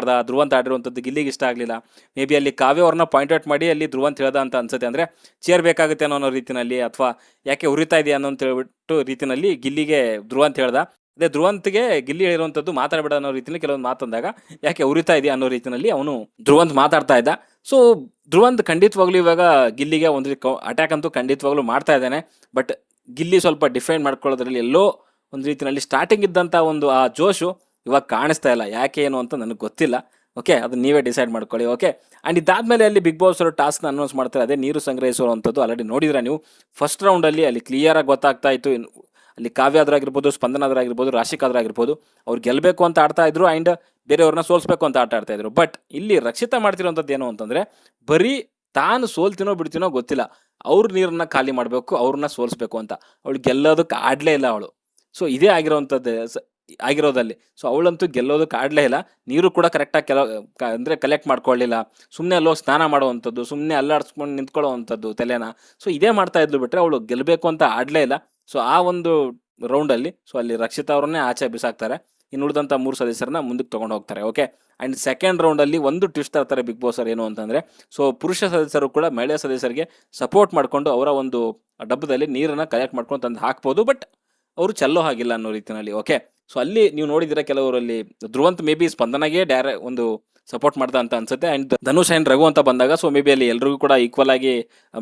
ಆಡಿರುವಂಥದ್ದು ಗಿಲ್ಲಿಗೆ ಇಷ್ಟ ಆಗಲಿಲ್ಲ. ಮೇ ಬಿ ಅಲ್ಲಿ ಕಾವ್ಯ ಅವ್ರನ್ನ ಪಾಯಿಂಟ್ ಔಟ್ ಮಾಡಿ ಅಲ್ಲಿ ಧ್ರುವ ಅಂತ ಹೇಳ್ದ ಅಂತ ಅನ್ಸುತ್ತೆ. ಅಂದರೆ ಚೇರ್ ಬೇಕಾಗುತ್ತೆ ಅನ್ನೋ ರೀತಿಯಲ್ಲಿ, ಅಥವಾ ಯಾಕೆ ಉರಿತಾ ಇದೆಯಾ ಅನ್ನೋ ಅಂತ ಹೇಳ್ಬಿಟ್ಟು ರೀತಿಯಲ್ಲಿ ಗಿಲ್ಲಿಗೆ ಧ್ರುವ ಅಂತ ಹೇಳ್ದ. ಅದೇ ಧ್ರುವಂತ್ಗೆ ಗಿಲ್ಲಿ ಹೇಳಿರುವಂಥದ್ದು ಮಾತಾಡಬೇಡ ಅನ್ನೋ ರೀತಿಯಲ್ಲಿ ಕೆಲವೊಂದು ಮಾತಂದಾಗ ಯಾಕೆ ಉರಿತಾ ಇದೆಯಾ ಅನ್ನೋ ರೀತಿಯಲ್ಲಿ ಅವನು ಧ್ರುವಂತ್ ಮಾತಾಡ್ತಾ ಇದ್ದ. ಸೊ ಧ್ರುವಂತ್ ಖಂಡಿತವಾಗ್ಲೂ ಇವಾಗ ಗಿಲ್ಲಿಗೆ ಒಂದು ಅಟ್ಯಾಕ್ ಅಂತೂ ಖಂಡಿತವಾಗ್ಲೂ ಮಾಡ್ತಾ ಇದ್ದಾನೆ. ಬಟ್ ಗಿಲ್ಲಿ ಸ್ವಲ್ಪ ಡಿಫೈನ್ ಮಾಡ್ಕೊಳ್ಳೋದ್ರಲ್ಲಿ ಎಲ್ಲೋ ಒಂದು ರೀತಿಯಲ್ಲಿ ಸ್ಟಾರ್ಟಿಂಗ್ ಇದ್ದಂಥ ಒಂದು ಆ ಜೋಶು ಇವಾಗ ಕಾಣಿಸ್ತಾ ಇಲ್ಲ. ಯಾಕೆ ಏನು ಅಂತ ನನಗೆ ಗೊತ್ತಿಲ್ಲ. ಓಕೆ, ಅದು ನೀವೇ ಡಿಸೈಡ್ ಮಾಡ್ಕೊಳ್ಳಿ. ಓಕೆ, ಆ್ಯಂಡ್ ಇದಾದಮೇಲೆ ಅಲ್ಲಿ ಬಿಗ್ ಬಾಸ್ ಅವರು ಟಾಸ್ಕ್ನ ಅನೌನ್ಸ್ ಮಾಡ್ತಾರೆ. ಅದೇ ನೀರು ಸಂಗ್ರಹಿಸುವಂಥದ್ದು. ಆಲ್ರೆಡಿ ನೋಡಿದ್ರೆ ನೀವು ಫಸ್ಟ್ ರೌಂಡಲ್ಲಿ ಅಲ್ಲಿ ಕ್ಲಿಯರಾಗಿ ಗೊತ್ತಾಗ್ತಾ ಇತ್ತು. ಅಲ್ಲಿ ಕಾವ್ಯ ಆದ್ರಾಗಿರ್ಬೋದು, ಸ್ಪಂದನ ಆದ್ರಾಗಿರ್ಬೋದು, ರಾಶಿಕಾ ಆದ್ರಾಗಿರ್ಬೋದು, ಅವ್ರು ಗೆಲ್ಲಬೇಕು ಅಂತ ಆಡ್ತಾ ಇದ್ರು ಆ್ಯಂಡ್ ಬೇರೆಯವ್ರನ್ನ ಸೋಲ್ಸ್ಬೇಕು ಅಂತ ಆಟ ಆಡ್ತಾ ಇದ್ರು. ಬಟ್ ಇಲ್ಲಿ ರಕ್ಷಿತಾ ಮಾಡ್ತಿರೋಂಥದ್ದು ಏನು ಅಂತಂದರೆ, ಬರೀ ತಾನು ಸೋಲ್ತೀನೋ ಬಿಡ್ತೀನೋ ಗೊತ್ತಿಲ್ಲ, ಅವ್ರ ನೀರನ್ನ ಖಾಲಿ ಮಾಡಬೇಕು, ಅವ್ರನ್ನ ಸೋಲಿಸ್ಬೇಕು ಅಂತ. ಅವಳು ಗೆಲ್ಲೋದಕ್ಕೆ ಆಡಲೇ ಇಲ್ಲ ಅವಳು. ಸೊ ಇದೇ ಆಗಿರೋದಲ್ಲಿ. ಸೊ ಅವಳಂತೂ ಗೆಲ್ಲೋದಕ್ಕೆ ಆಡಲೇ ಇಲ್ಲ. ನೀರು ಕೂಡ ಕರೆಕ್ಟಾಗಿ ಅಂದರೆ ಕಲೆಕ್ಟ್ ಮಾಡ್ಕೊಳ್ಳಿಲ್ಲ. ಸುಮ್ಮನೆ ಅಲ್ಲೋಗಿ ಸ್ನಾನ ಮಾಡುವಂಥದ್ದು, ಸುಮ್ಮನೆ ಅಲ್ಲಾಡಿಸ್ಕೊಂಡು ನಿಂತ್ಕೊಳ್ಳೋವಂಥದ್ದು ತಲೆನ. ಸೊ ಇದೇ ಮಾಡ್ತಾ ಇದ್ಲು ಬಿಟ್ಟರೆ ಅವಳು ಗೆಲ್ಲಬೇಕು ಅಂತ ಆಡಲೇ ಇಲ್ಲ. ಸೊ ಆ ಒಂದು ರೌಂಡಲ್ಲಿ ಅಲ್ಲಿ ರಕ್ಷಿತಾ ಅವ್ರನ್ನೇ ಆಚೆ ಬಿಸಾಕ್ತಾರೆ. ಇನ್ನು ಉಳಿದಂಥ 3 ಸದಸ್ಯರನ್ನ ಮುಂದಕ್ಕೆ ತೊಗೊಂಡು ಹೋಗ್ತಾರೆ. ಓಕೆ, ಆ್ಯಂಡ್ ಸೆಕೆಂಡ್ ರೌಂಡಲ್ಲಿ ಒಂದು ಟ್ವಿಸ್ಟ್ ತರ್ತಾರೆ ಬಿಗ್ ಬಾಸ್ ಅವ್ರು. ಏನು ಅಂತಂದರೆ, ಸೊ ಪುರುಷ ಸದಸ್ಯರು ಕೂಡ ಮಹಿಳಾ ಸದಸ್ಯರಿಗೆ ಸಪೋರ್ಟ್ ಮಾಡಿಕೊಂಡು ಅವರ ಒಂದು ಡಬ್ಬದಲ್ಲಿ ನೀರನ್ನು ಕಲೆಕ್ಟ್ ಮಾಡ್ಕೊಂಡು ತಂದು ಹಾಕ್ಬೋದು. ಬಟ್ ಅವರು ಚೆಲ್ಲೋ ಹಾಗಿಲ್ಲ ಅನ್ನೋ ರೀತಿಯಲ್ಲಿ. ಓಕೆ, ಸೊ ಅಲ್ಲಿ ನೀವು ನೋಡಿದಿರ ಕೆಲವರಲ್ಲಿ ಧ್ರುವಂತ್ ಮೇ ಬಿ ಸ್ಪಂದನಾಗೆ ಒಂದು ಸಪೋರ್ಟ್ ಮಾಡ್ದ ಅಂತ ಅನ್ಸುತ್ತೆ. ಆ್ಯಂಡ್ ಧನುಷ್ ಆ್ಯಂಡ್ ರಘು ಅಂತ ಬಂದಾಗ ಸೊ ಮೇ ಬಿ ಅಲ್ಲಿ ಎಲ್ರಿಗೂ ಕೂಡ ಈಕ್ವಲ್ ಆಗಿ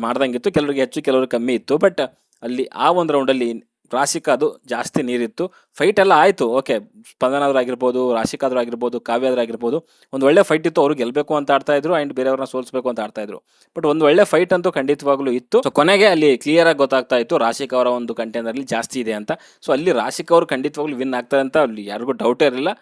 ಮಾಡ್ದಂಗಿತ್ತು. ಕೆಲವರಿಗೆ ಹೆಚ್ಚು, ಕೆಲವ್ರಿಗೆ ಕಮ್ಮಿ ಇತ್ತು. ಬಟ್ ಅಲ್ಲಿ ಆ ಒಂದು ರೌಂಡಲ್ಲಿ ರಾಶಿಕಾದು ಜಾಸ್ತಿ ನೀರಿತ್ತು. ಫೈಟ್ ಎಲ್ಲ ಆಯಿತು. ಓಕೆ, ಸ್ಪಂದನಾದ್ರಾಗಿರ್ಬೋದು, ರಾಶಿಕಾದ್ರಾಗಿರ್ಬೋದು, ಕಾವ್ಯಾದ್ರಾಗಿರ್ಬೋದು, ಒಂದು ಒಳ್ಳೆ ಫೈಟ್ ಇತ್ತು. ಅವರು ಗೆಲ್ಲಬೇಕು ಅಂತ ಆಡ್ತಾ ಇದ್ರು ಆ್ಯಂಡ್ ಬೇರೆಯವ್ರನ್ನ ಸೋಲಿಸಬೇಕು ಅಂತ ಆಡ್ತಾ ಇದ್ರು. ಬಟ್ ಒಂದು ಒಳ್ಳೆ ಫೈಟ್ ಅಂತೂ ಖಂಡಿತವಾಗ್ಲೂ ಇತ್ತು. ಸೊ ಕೊನೆಗೆ ಅಲ್ಲಿ ಕ್ಲಿಯರಾಗಿ ಗೊತ್ತಾಗ್ತಾ ಇತ್ತು ರಾಶಿಕಾ ಅವರ ಒಂದು ಕಂಟೆಂಟಲ್ಲಿ ಜಾಸ್ತಿ ಇದೆ ಅಂತ. ಸೊ ಅಲ್ಲಿ ರಾಶಿಕಾ ಅವರು ಖಂಡಿತವಾಗ್ಲೂ ವಿನ್ ಆಗ್ತಾರೆ ಅಂತ ಅಲ್ಲಿ ಯಾರಿಗೂ ಡೌಟೇ ಇರಲಿಲ್ಲ.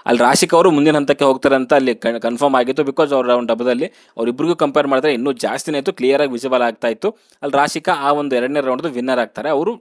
ಅಲ್ಲಿ ರಾಶಿಕಾ ಅವರು ಮುಂದಿನ ಹಂತಕ್ಕೆ ಹೋಗ್ತಾರೆ ಅಂತ ಅಲ್ಲಿ ಕನ್ಫರ್ಮ್ ಆಗಿತ್ತು. ಬಿಕಾಸ್ ಅವ್ರ ಒಂದು ಡಬ್ಬದಲ್ಲಿ ಅವರಿಬ್ಬರಿಗೂ ಕಂಪೇರ್ ಮಾಡಿದ್ರೆ ಇನ್ನೂ ಜಾಸ್ತಿನೇ ಇತ್ತು, ಕ್ಲಿಯರಾಗಿ ವಿಸಿಬಲ್ ಆಗ್ತಾ ಇತ್ತು. ಅಲ್ಲಿ ರಾಶಿಕಾ ಆ ಒಂದು 2ನೇ ರೌಂಡ್ದು ವಿನ್ನರ್ ಆಗ್ತಾರೆ. ಅವರು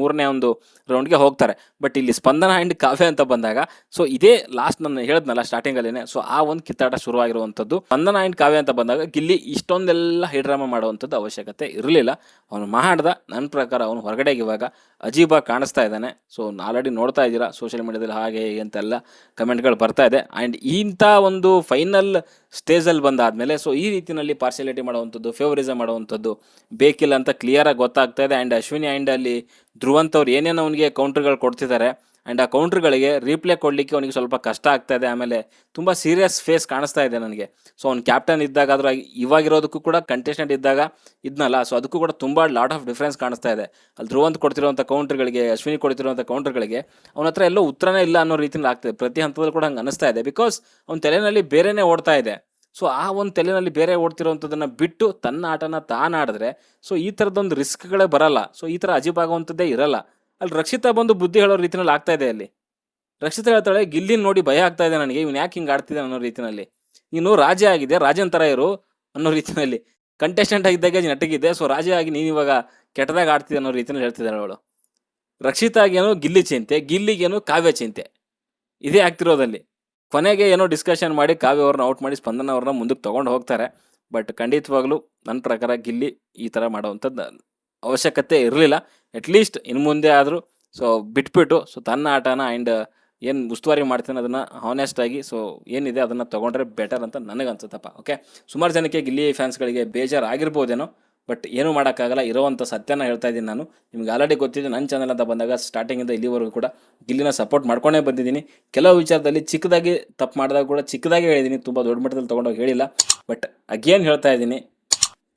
3ನೇ ಒಂದು ರೌಂಡ್ಗೆ ಹೋಗ್ತಾರೆ. ಬಟ್ ಇಲ್ಲಿ ಸ್ಪಂದನ ಆ್ಯಂಡ್ ಕಾವ್ಯ ಅಂತ ಬಂದಾಗ ಸೊ ಇದೇ ಲಾಸ್ಟ್ ನಾನು ಹೇಳಿದ್ನಲ್ಲ ಸ್ಟಾರ್ಟಿಂಗಲ್ಲೇ, ಸೊ ಆ ಒಂದು ಕಿತ್ತಾಟ ಶುರುವಾಗಿರುವಂಥದ್ದು. ಸ್ಪಂದನ ಆ್ಯಂಡ್ ಕಾವ್ಯ ಅಂತ ಬಂದಾಗ ಗಿಲ್ಲಿ ಇಷ್ಟೊಂದೆಲ್ಲ ಹೈಡ್ರಾಮಾ ಮಾಡುವಂಥದ್ದು ಅವಶ್ಯಕತೆ ಇರಲಿಲ್ಲ. ಅವನು ಮಾಡ್ದ. ನನ್ನ ಪ್ರಕಾರ ಅವನು ಹೊರಗಡೆಗೆ ಇವಾಗ ಅಜೀಬಾಗಿ ಕಾಣಿಸ್ತಾ ಇದ್ದಾನೆ. ಸೊ ಆಲ್ರೆಡಿ ನೋಡ್ತಾ ಇದ್ದೀರಾ ಸೋಷಿಯಲ್ ಮೀಡಿಯಾದಲ್ಲಿ ಹಾಗೆ ಹೀಗೆ ಅಂತೆಲ್ಲ ಕಮೆಂಟ್ಗಳು ಬರ್ತಾ ಇದೆ. ಆ್ಯಂಡ್ ಇಂಥ ಒಂದು ಫೈನಲ್ ಸ್ಟೇಜಲ್ಲಿ ಬಂದಾದಮೇಲೆ ಸೊ ಈ ರೀತಿಯಲ್ಲಿ ಪಾರ್ಶಿಯಾಲಿಟಿ ಮಾಡುವಂಥದ್ದು, ಫೇವರಿಸಮ್ ಮಾಡುವಂಥದ್ದು ಬೇಕಿಲ್ಲ ಅಂತ ಕ್ಲಿಯರಾಗಿ ಗೊತ್ತಾಗ್ತಾ ಇದೆ. ಆ್ಯಂಡ್ ಅಶ್ವಿನಿ ಆ್ಯಂಡ್ ಅಲ್ಲಿ ಧ್ರುವಂತ್ ಅವ್ರು ಏನೇನು ಅವನಿಗೆ ಕೌಂಟ್ರ್ಗಳು ಕೊಡ್ತಿದ್ದಾರೆ ಆ್ಯಂಡ್ ಆ ಕೌಂಟ್ರ್ಗಳಿಗೆ ರೀಪ್ಲೇ ಕೊಡಲಿಕ್ಕೆ ಅವನಿಗೆ ಸ್ವಲ್ಪ ಕಷ್ಟ ಆಗ್ತಾ ಇದೆ. ಆಮೇಲೆ ತುಂಬ ಸೀರಿಯಸ್ ಫೇಸ್ ಕಾಣಿಸ್ತಾ ಇದೆ ನನಗೆ. ಸೊ ಅವ್ನು ಕ್ಯಾಪ್ಟನ್ ಇದ್ದಾಗ ಆದರೂ ಇವಾಗಿರೋದಕ್ಕೂ ಕೂಡ ಕಂಟೆಸ್ಟೆಂಟ್ ಇದ್ದಾಗ ಇದ್ನಲ್ಲ, ಸೊ ಅದಕ್ಕೂ ಕೂಡ ತುಂಬ ಲಾಟ್ ಆಫ್ ಡಿಫ್ರೆನ್ಸ್ ಕಾಣಿಸ್ತಾ ಇದೆ. ಅಲ್ಲಿ ಧ್ರುವಂತ್ ಕೊಡ್ತಿರೋಂಥ ಕೌಂಟ್ರ್ಗಳಿಗೆ, ಅಶ್ವಿನಿ ಕೊಡ್ತಿರೋಂಥ ಕೌಂಟ್ರ್ಗಳಿಗೆ ಅವನ ಹತ್ರ ಎಲ್ಲೋ ಉತ್ತರನೇ ಇಲ್ಲ ಅನ್ನೋ ರೀತಿಯಲ್ಲಿ ಆಗ್ತದೆ. ಪ್ರತಿ ಹಂತದಲ್ಲಿ ಕೂಡ ಹಂಗೆ ಅನಿಸ್ತಾ ಇದೆ. ಬಿಕಾಸ್ ಅವ್ನ ತಲೆಯಲ್ಲಿ ಬೇರೆನೇ ಓಡ್ತಾ ಇದೆ. ಸೊ ಆ ಒಂದು ತಲೆಯಲ್ಲಿ ಬೇರೆ ಓಡ್ತಿರೋವಂಥದ್ದನ್ನು ಬಿಟ್ಟು ತನ್ನ ಆಟನ ತಾನಾಡಿದ್ರೆ ಸೊ ಈ ಥರದೊಂದು ರಿಸ್ಕ್ಗಳೇ ಬರಲ್ಲ. ಸೊ ಈ ಥರ ಅಜೀಬಾಗುವಂಥದ್ದೇ ಇರಲ್ಲ. ಅಲ್ಲಿ ರಕ್ಷಿತಾ ಬಂದು ಬುದ್ಧಿ ಹೇಳೋ ರೀತಿಯಲ್ಲಿ ಆಗ್ತಾ ಇದೆ. ಅಲ್ಲಿ ರಕ್ಷಿತಾ ಹೇಳ್ತಾಳೆ, ಗಿಲ್ಲಿನ ನೋಡಿ ಭಯ ಆಗ್ತಾ ಇದೆ ನನಗೆ, ಇವ್ನು ಯಾಕೆ ಹಿಂಗೆ ಆಡ್ತಿದ್ದೆ ಅನ್ನೋ ರೀತಿಯಲ್ಲಿ. ನೀನು ರಾಜೇ ಆಗಿದೆ, ರಾಜನ್ ಥರ ಇರು ಅನ್ನೋ ರೀತಿಯಲ್ಲಿ. ಕಂಟೆಸ್ಟೆಂಟ್ ಆಗಿದ್ದಾಗ ನೆಟ್ಟಗಿದ್ದೆ, ಸೊ ರಾಜೇ ಆಗಿ ನೀನು ಇವಾಗ ಕೆಟ್ಟದಾಗ ಆಡ್ತಿದ್ದೆ ಅನ್ನೋ ರೀತಿಯಲ್ಲಿ ಹೇಳ್ತಿದ್ದಾಳೆ ಅವಳು. ರಕ್ಷಿತಾಗೇನು ಗಿಲ್ಲಿ ಚಿಂತೆ, ಗಿಲ್ಲಿಗೇನು ಕಾವ್ಯ ಚಿಂತೆ, ಇದೇ ಆಗ್ತಿರೋದಲ್ಲಿ. ಕೊನೆಗೆ ಏನೋ ಡಿಸ್ಕಷನ್ ಮಾಡಿ ಕಾವ್ಯ ಅವ್ರನ್ನ ಔಟ್ ಮಾಡಿ ಸ್ಪಂದನ ಅವ್ರನ್ನ ಮುಂದಕ್ಕೆ ತೊಗೊಂಡು ಹೋಗ್ತಾರೆ. ಬಟ್ ಖಂಡಿತವಾಗ್ಲೂ ನನ್ನ ಪ್ರಕಾರ ಗಿಲ್ಲಿ ಈ ಥರ ಮಾಡೋವಂಥದ್ದು ಅವಶ್ಯಕತೆ ಇರಲಿಲ್ಲ. ಅಟ್ಲೀಸ್ಟ್ ಇನ್ನು ಮುಂದೆ ಆದರೂ ಸೊ ಬಿಟ್ಬಿಟ್ಟು ಸೊ ತನ್ನ ಆಟನ ಆ್ಯಂಡ್ ಏನು ಉಸ್ತುವಾರಿ ಮಾಡ್ತಾನೆ ಅದನ್ನು ಹಾನೆಸ್ಟಾಗಿ ಸೊ ಏನಿದೆ ಅದನ್ನು ತೊಗೊಂಡ್ರೆ ಬೆಟರ್ ಅಂತ ನನಗೆ ಅನ್ಸುತ್ತಪ್ಪ. ಓಕೆ, ಸುಮಾರು ಜನಕ್ಕೆ ಗಿಲ್ಲಿ ಫ್ಯಾನ್ಸ್ಗಳಿಗೆ ಬೇಜಾರು ಆಗಿರ್ಬೋದೇನೋ, ಬಟ್ ಏನೂ ಮಾಡೋಕ್ಕಾಗಲ್ಲ. ಇರೋವಂಥ ಸತ್ಯನ ಹೇಳ್ತಾ ಇದ್ದೀನಿ ನಾನು. ನಿಮ್ಗೆ ಆಲ್ರೆಡಿ ಗೊತ್ತಿದೆ, ನನ್ನ ಚಾನಲ್ ಅಂತ ಬಂದಾಗ ಸ್ಟಾರ್ಟಿಂಗಿಂದ ಇಲ್ಲಿವರೆಗೂ ಕೂಡ ಗಿಲ್ಲಿನ ಸಪೋರ್ಟ್ ಮಾಡ್ಕೊಂಡೇ ಬಂದಿದ್ದೀನಿ. ಕೆಲವು ವಿಚಾರದಲ್ಲಿ ಚಿಕ್ಕದಾಗಿ ತಪ್ಪು ಮಾಡಿದಾಗ ಕೂಡ ಚಿಕ್ಕದಾಗಿ ಹೇಳಿದ್ದೀನಿ, ತುಂಬ ದೊಡ್ಡ ಮಟ್ಟದಲ್ಲಿ ತೊಗೊಂಡೋಗಿ ಹೇಳಿಲ್ಲ. ಬಟ್ ಅಗೇನ್ ಹೇಳ್ತಾ ಇದ್ದೀನಿ,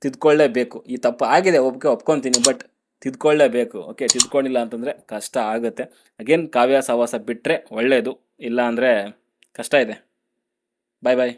ತಿದ್ಕೊಳ್ಳೇಬೇಕು. ಈ ತಪ್ಪು ಆಗಿದೆ, ಒಪ್ಕೊತೀನಿ, ಬಟ್ ತಿದ್ಕೊಳ್ಳೇಬೇಕು. ಓಕೆ, ತಿದ್ಕೊಂಡಿಲ್ಲ ಅಂತಂದರೆ ಕಷ್ಟ ಆಗುತ್ತೆ. ಅಗೇನ್ ಕಾವ್ಯ ಸಹವಾಸ ಬಿಟ್ಟರೆ ಒಳ್ಳೆಯದು, ಇಲ್ಲ ಅಂದರೆ ಕಷ್ಟ ಇದೆ. ಬಾಯ್ ಬಾಯ್.